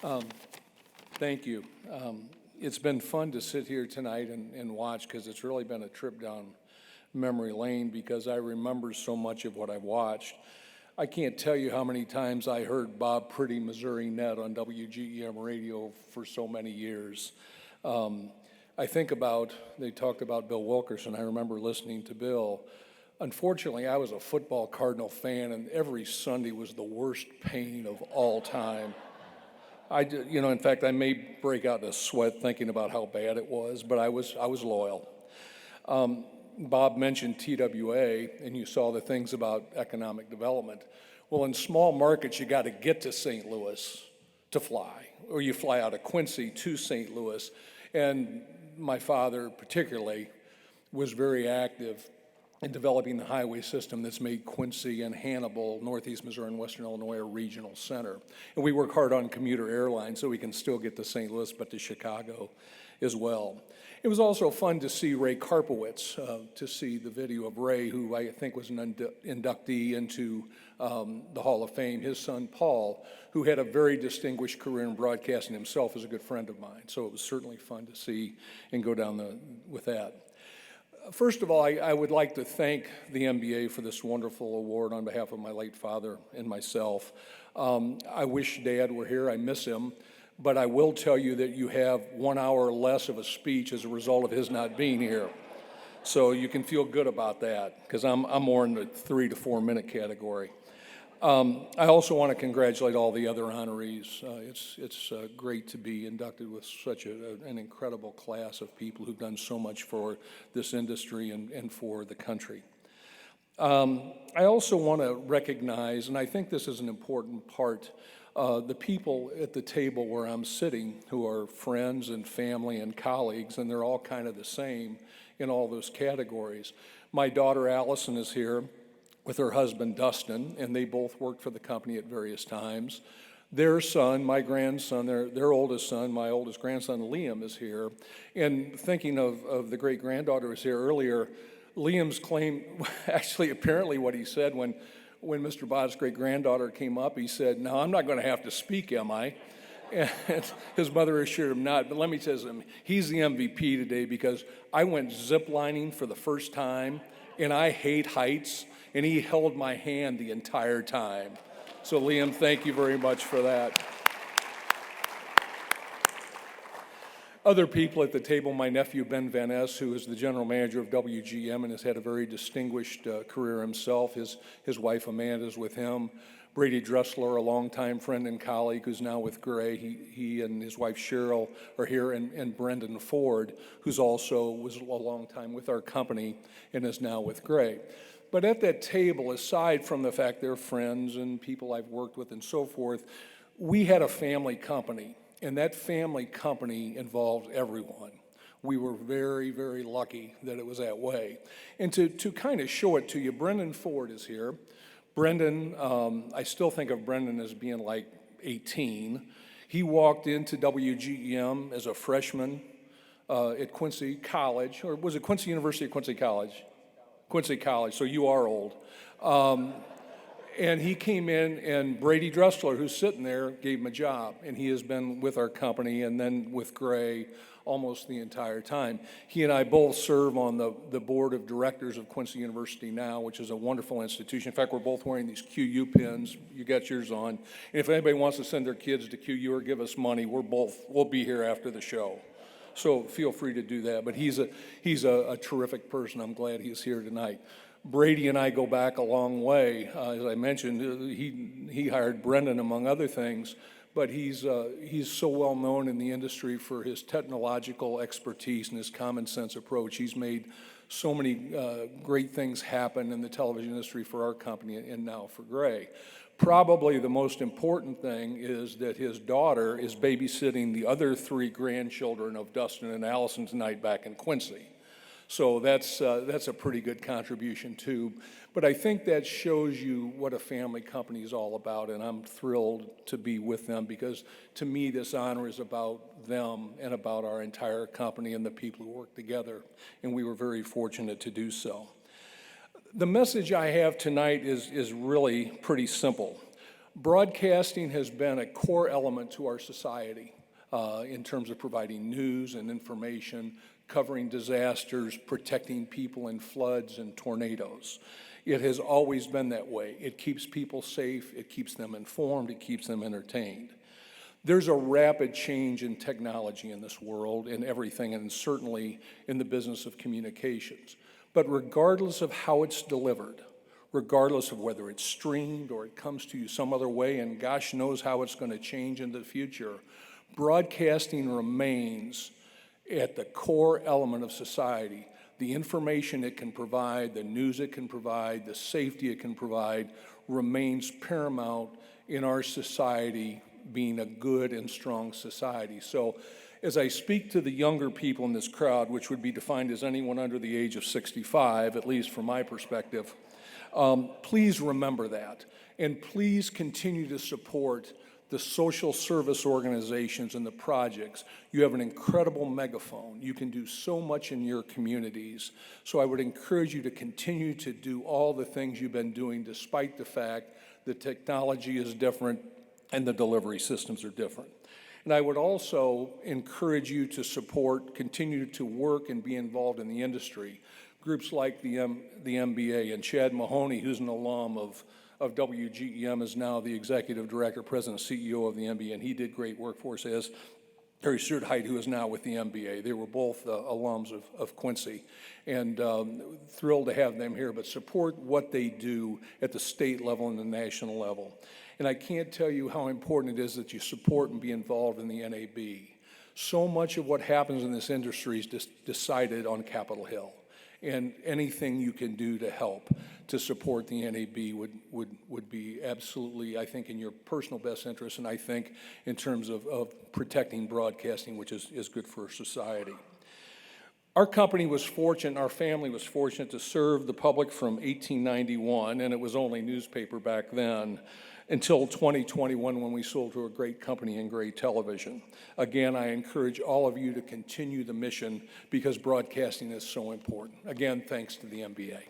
Thank you. It's been fun to sit here tonight and watch because it's really been a trip down memory lane because I remember so much of what I watched. I can't tell you how many times I heard Bob Pretty Missouri Net on WGEM radio for so many years. I think about, they talked about Bill Wilkerson. I remember listening to Bill. Unfortunately, I was a football Cardinal fan, and every Sunday was the worst pain of all time. In fact, I may break out in a sweat thinking about how bad it was, but I was loyal. Bob mentioned TWA, and you saw the things about economic development. Well, in small markets, you got to get to St. Louis to fly, or you fly out of Quincy to St. Louis. And my father, particularly, was very active in developing the highway system that's made Quincy and Hannibal, Northeast Missouri and Western Illinois a regional center. And we work hard on commuter airlines so we can still get to St. Louis, but to Chicago as well. It was also fun to see Ray Karpowitz, to see the video of Ray, who I think was an inductee into the Hall of Fame. His son, Paul, who had a very distinguished career in broadcasting himself, is a good friend of mine. So it was certainly fun to see and go down with that. First of all, I would like to thank the MBA for this wonderful award on behalf of my late father and myself. I wish Dad were here. I miss him. But I will tell you that you have 1 hour less of a speech as a result of his not being here. So you can feel good about that, because I'm more in the 3 to 4 minute category. I also want to congratulate all the other honorees. It's great to be inducted with such an incredible class of people who've done so much for this industry and for the country. I also want to recognize, and I think this is an important part, the people at the table where I'm sitting who are friends and family and colleagues, and they're all kind of the same in all those categories. My daughter Allison is here with her husband Dustin, and they both worked for the company at various times. Their son, my grandson, their oldest son, my oldest grandson Liam is here. And thinking of the great-granddaughter who was here earlier, Liam's claim, actually apparently what he said when Mr. Bott's great-granddaughter came up, he said, "No, I'm not going to have to speak, am I?" And his mother assured him not. But let me tell you something, he's the MVP today because I went ziplining for the first time, and I hate heights, and he held my hand the entire time. So Liam, thank you very much for that. Other people at the table, my nephew Ben Van Ness, who is the general manager of WGM and has had a very distinguished career himself. His wife Amanda is with him. Brady Dressler, a longtime friend and colleague who's now with Gray. He and his wife Cheryl are here, and Brendan Ford, who's also was a long time with our company and is now with Gray. But at that table, aside from the fact they're friends and people I've worked with and so forth, we had a family company, and that family company involved everyone. We were very, very lucky that it was that way. And to kind of show it to you, Brendan Ford is here. Brendan, I still think of Brendan as being like 18. He walked into WGEM as a freshman at Quincy College, or was it Quincy University or Quincy College? Quincy College, so you are old. And he came in, and Brady Dressler, who's sitting there, gave him a job. And he has been with our company and then with Gray almost the entire time. He and I both serve on the board of directors of Quincy University now, which is a wonderful institution. In fact, we're both wearing these QU pins. You got yours on. And if anybody wants to send their kids to QU or give us money, we'll be here after the show. So feel free to do that. But he's a terrific person. I'm glad he's here tonight. Brady and I go back a long way. As I mentioned, he hired Brendan, among other things. But he's so well known in the industry for his technological expertise and his common sense approach. He's made so many great things happen in the television industry for our company and now for Gray. Probably the most important thing is that his daughter is babysitting the other 3 grandchildren of Dustin and Allison tonight back in Quincy. So that's a pretty good contribution too. But I think that shows you what a family company is all about, and I'm thrilled to be with them because to me this honor is about them and about our entire company and the people who work together, and we were very fortunate to do so. The message I have tonight is really pretty simple. Broadcasting has been a core element to our society in terms of providing news and information, covering disasters, protecting people in floods and tornadoes. It has always been that way. It keeps people safe, it keeps them informed, it keeps them entertained. There's a rapid change in technology in this world, in everything, and certainly in the business of communications. But regardless of how it's delivered, regardless of whether it's streamed or it comes to you some other way, and gosh knows how it's going to change in the future, broadcasting remains at the core element of society. The information it can provide, the news it can provide, the safety it can provide remains paramount in our society being a good and strong society. So as I speak to the younger people in this crowd, which would be defined as anyone under the age of 65, at least from my perspective, please remember that. And please continue to support the social service organizations and the projects. You have an incredible megaphone. You can do so much in your communities. So I would encourage you to continue to do all the things you've been doing, despite the fact that technology is different and the delivery systems are different. And I would also encourage you to support, continue to work and be involved in the industry. Groups like the MBA, and Chad Mahoney, who's an alum of WGEM, is now the executive director, president, CEO of the MBA, and he did great work for us, as Harry Stewart-Height, who is now with the MBA. They were both alums of Quincy, and thrilled to have them here, but support what they do at the state level and the national level. And I can't tell you how important it is that you support and be involved in the NAB. So much of what happens in this industry is decided on Capitol Hill. And anything you can do to help to support the NAB would be absolutely, I think, in your personal best interest, and I think in terms of protecting broadcasting, which is good for society. Our company was fortunate, our family was fortunate to serve the public from 1891, and it was only newspaper back then, until 2021, when we sold to a great company in Gray Television. Again, I encourage all of you to continue the mission because broadcasting is so important. Again, thanks to the MBA.